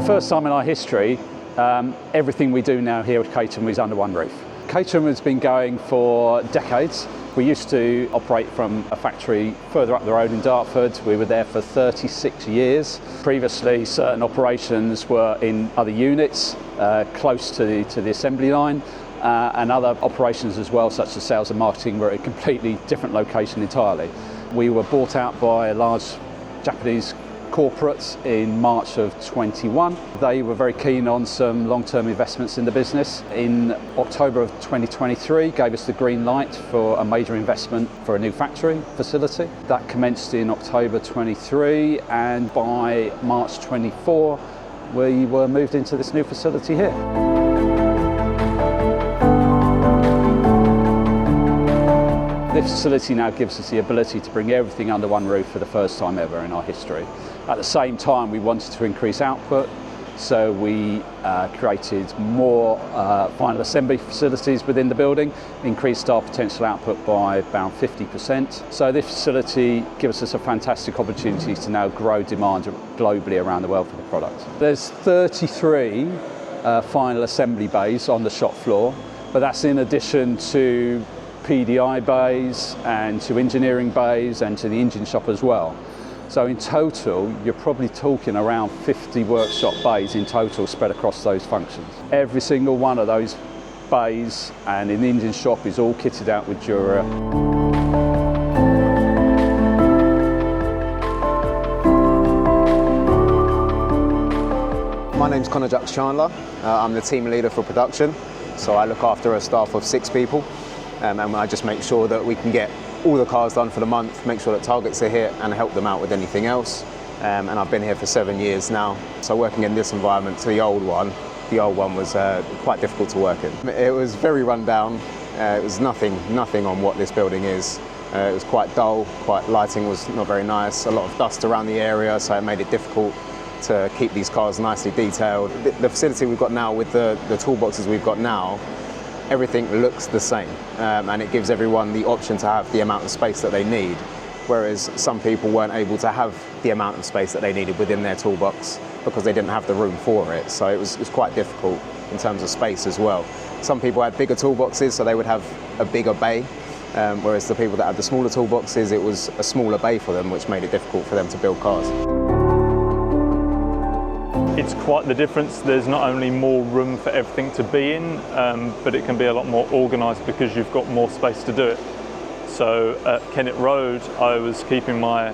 first time in our history, everything we do now here at Caterham is under one roof. Caterham has been going for decades. We used to operate from a factory further up the road in Dartford. We were there for 36 years. Previously, certain operations were in other units close to the assembly line, and other operations as well, such as sales and marketing, were at a completely different location entirely. We were bought out by a large Japanese corporate in March of 21. They were very keen on some long-term investments in the business. In October of 2023 gave us the green light for a major investment for a new factory facility. That commenced in October 23, and by March 24 we were moved into this new facility here. This facility now gives us the ability to bring everything under one roof for the first time ever in our history. At the same time, we wanted to increase output, so we created more final assembly facilities within the building, increased our potential output by about 50%. So this facility gives us a fantastic opportunity to now grow demand globally around the world for the product. There's 33 final assembly bays on the shop floor, but that's in addition to PDI bays and to engineering bays and to the engine shop as well. So in total, you're probably talking around 50 workshop bays in total spread across those functions. Every single one of those bays and in the engine shop is all kitted out with Jura. My name's Colin Chapman. I'm the team leader for production, so I look after a staff of 6 people. And I just make sure that we can get all the cars done for the month, make sure that targets are hit, and help them out with anything else. And I've been here for 7 years now. So working in this environment to the old one was quite difficult to work in. It was very run down. It was nothing on what this building is. It was quite dull, lighting was not very nice, a lot of dust around the area, so it made it difficult to keep these cars nicely detailed. The facility we've got now with the toolboxes we've got now, everything looks the same, and it gives everyone the option to have the amount of space that they need, whereas some people weren't able to have the amount of space that they needed within their toolbox because they didn't have the room for it. So it was quite difficult in terms of space as well. Some people had bigger toolboxes, so they would have a bigger bay, whereas the people that had the smaller toolboxes, it was a smaller bay for them, which made it difficult for them to build cars. It's quite the difference. There's not only more room for everything to be in, but it can be a lot more organised because you've got more space to do it. So at Kennet Road, I was keeping my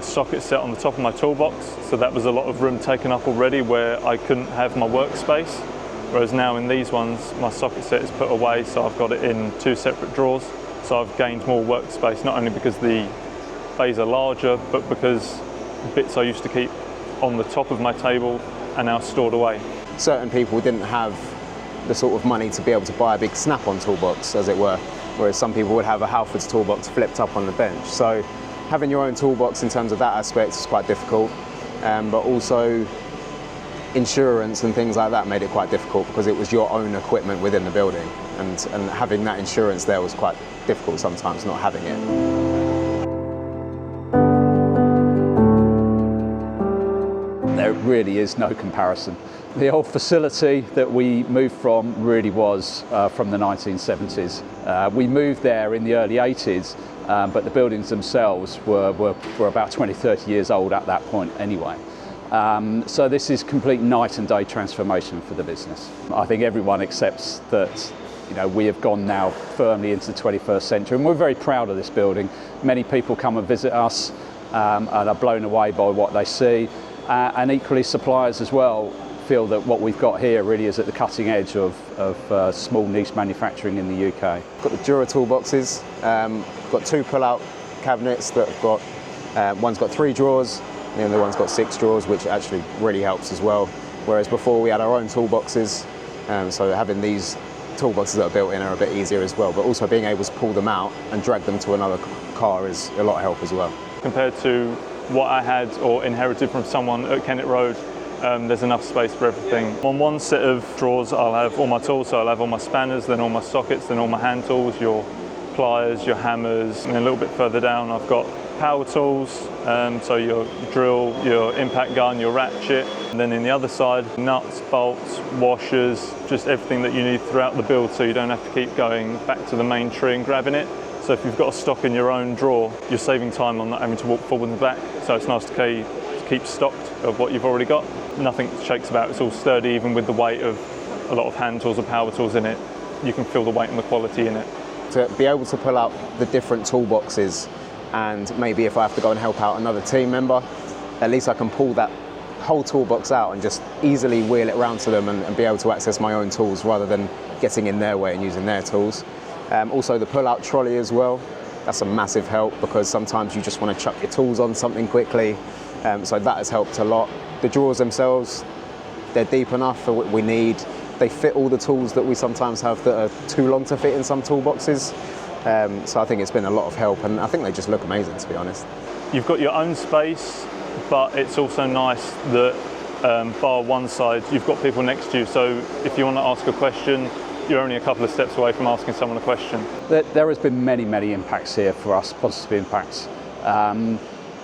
socket set on the top of my toolbox, so that was a lot of room taken up already where I couldn't have my workspace. Whereas now in these ones, my socket set is put away, so I've got it in 2 separate drawers. So I've gained more workspace, not only because the bays are larger, but because bits I used to keep on the top of my table are now stored away. Certain people didn't have the sort of money to be able to buy a big snap-on toolbox, as it were, whereas some people would have a Halfords toolbox flipped up on the bench. So having your own toolbox in terms of that aspect is quite difficult, but also insurance and things like that made it quite difficult because it was your own equipment within the building, and having that insurance there was quite difficult sometimes, not having it. There really is no comparison. The old facility that we moved from really was from the 1970s. We moved there in the early 80s, but the buildings themselves were about 20, 30 years old at that point anyway. So this is complete night and day transformation for the business. I think everyone accepts that we have gone now firmly into the 21st century, and we're very proud of this building. Many people come and visit us and are blown away by what they see. And equally, suppliers as well feel that what we've got here really is at the cutting edge of small niche manufacturing in the UK. Got the Dura toolboxes, got 2 pull-out cabinets that have got, one's got 3 drawers, and the other one's got 6 drawers, which actually really helps as well. Whereas before we had our own toolboxes, so having these toolboxes that are built in are a bit easier as well, but also being able to pull them out and drag them to another car is a lot of help as well. Compared to what I had or inherited from someone at Kennet Road, there's enough space for everything. On one set of drawers I'll have all my tools, so I'll have all my spanners, then all my sockets, then all my hand tools, your pliers, your hammers, and then a little bit further down I've got power tools, so your drill, your impact gun, your ratchet, and then in the other side, nuts, bolts, washers, just everything that you need throughout the build so you don't have to keep going back to the main tree and grabbing it. So if you've got a stock in your own drawer, you're saving time on not having to walk forward and back, so it's nice to keep stocked of what you've already got. Nothing shakes about, it's all sturdy, even with the weight of a lot of hand tools or power tools in it. You can feel the weight and the quality in it. To be able to pull out the different toolboxes, and maybe if I have to go and help out another team member, at least I can pull that whole toolbox out and just easily wheel it around to them and be able to access my own tools rather than getting in their way and using their tools. Also the pull-out trolley as well, that's a massive help because sometimes you just want to chuck your tools on something quickly, so that has helped a lot. The drawers themselves, they're deep enough for what we need. They fit all the tools that we sometimes have that are too long to fit in some toolboxes. So I think it's been a lot of help, and I think they just look amazing, to be honest. You've got your own space, but it's also nice that bar one side, you've got people next to you, so if you want to ask a question, you're only a couple of steps away from asking someone a question. There has been many impacts here for us, positive impacts.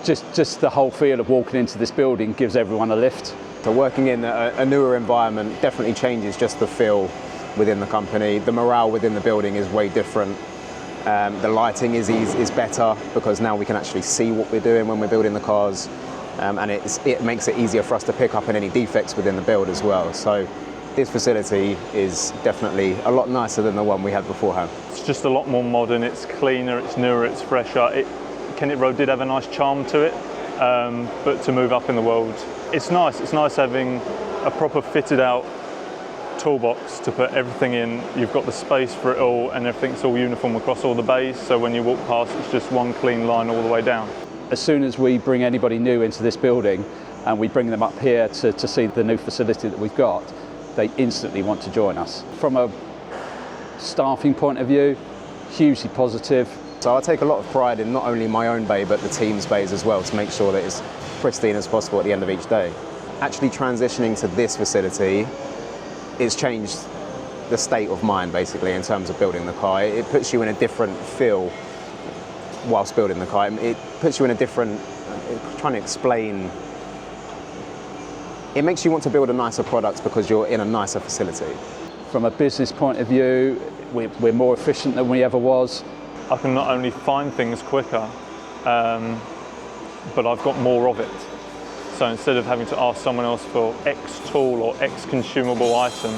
Just the whole feel of walking into this building gives everyone a lift. So working in a newer environment definitely changes just the feel within the company. The morale within the building is way different. The lighting is better because now we can actually see what we're doing when we're building the cars, and it makes it easier for us to pick up on any defects within the build as well. So this facility is definitely a lot nicer than the one we had beforehand. It's just a lot more modern, it's cleaner, it's newer, it's fresher. Kennet Road did have a nice charm to it, but to move up in the world, it's nice. It's nice having a proper fitted out toolbox to put everything in. You've got the space for it all and everything's all uniform across all the bays, so when you walk past it's just one clean line all the way down. As soon as we bring anybody new into this building and we bring them up here to see the new facility that we've got, they instantly want to join us. From a staffing point of view, hugely positive. So I take a lot of pride in not only my own bay but the team's bays as well to make sure that it's pristine as possible at the end of each day. Actually transitioning to this facility, it's changed the state of mind basically in terms of building the car. It puts you in a different feel whilst building the car. It puts you in a different, trying to explain, it makes you want to build a nicer product because you're in a nicer facility. From a business point of view, we're more efficient than we ever was. I can not only find things quicker, but I've got more of it. So instead of having to ask someone else for X tool or X consumable item,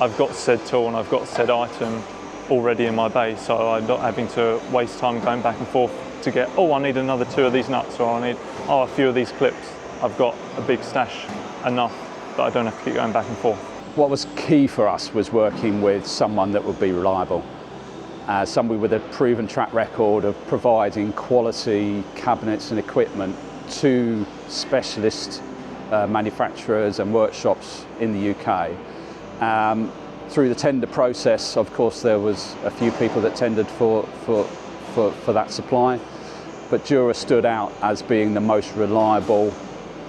I've got said tool and I've got said item already in my bay, so I'm not having to waste time going back and forth to get, I need another 2 of these nuts, or I need, a few of these clips. I've got a big stash enough that I don't have to keep going back and forth. What was key for us was working with someone that would be reliable. Somebody with a proven track record of providing quality cabinets and equipment to specialist manufacturers and workshops in the UK. Through the tender process, of course, there was a few people that tendered for that supply, but Jura stood out as being the most reliable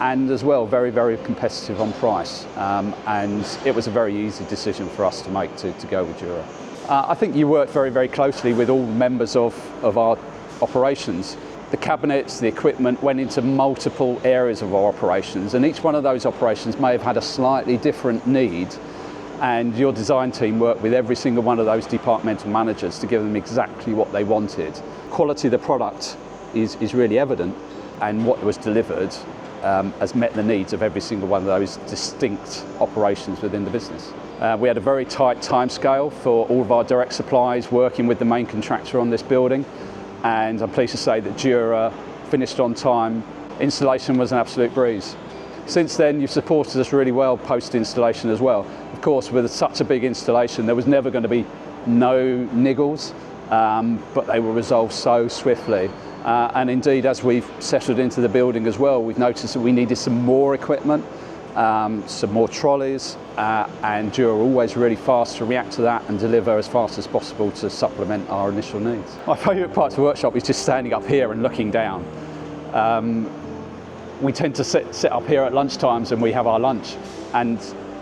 and as well very competitive on price, and it was a very easy decision for us to make to go with Jura. I think you worked very closely with all members of our operations. The cabinets, the equipment went into multiple areas of our operations, and each one of those operations may have had a slightly different need, and your design team worked with every single one of those departmental managers to give them exactly what they wanted. Quality of the product is really evident, and what was delivered has met the needs of every single one of those distinct operations within the business. We had a very tight timescale for all of our direct supplies, working with the main contractor on this building, and I'm pleased to say that Jura finished on time. Installation was an absolute breeze. Since then, you've supported us really well post-installation as well. Of course, with such a big installation, there was never going to be no niggles, but they were resolved so swiftly. And indeed, as we've settled into the building as well, we've noticed that we needed some more equipment, some more trolleys, and Jura always really fast to react to that and deliver as fast as possible to supplement our initial needs. My favourite part of the workshop is just standing up here and looking down. We tend to sit up here at lunchtimes and we have our lunch, and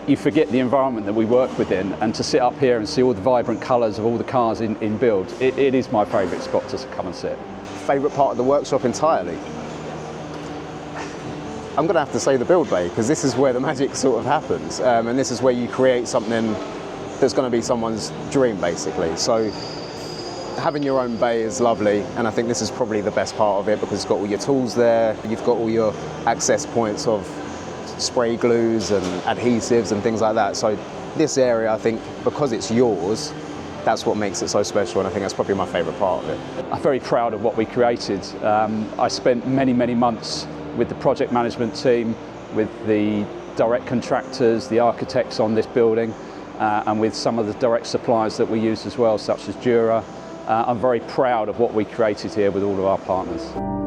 you forget the environment that we work within, and to sit up here and see all the vibrant colours of all the cars in build, it is my favourite spot to come and sit. Favourite part of the workshop entirely? I'm going to have to say the build bay, because this is where the magic sort of happens, and this is where you create something that's going to be someone's dream, basically. So having your own bay is lovely, and I think this is probably the best part of it, because it's got all your tools there, you've got all your access points of spray glues and adhesives and things like that. So this area, I think, because it's yours, that's what makes it so special, and I think that's probably my favourite part of it. I'm very proud of what we created. I spent many months with the project management team, with the direct contractors, the architects on this building, and with some of the direct suppliers that we use as well, such as Jura. I'm very proud of what we created here with all of our partners.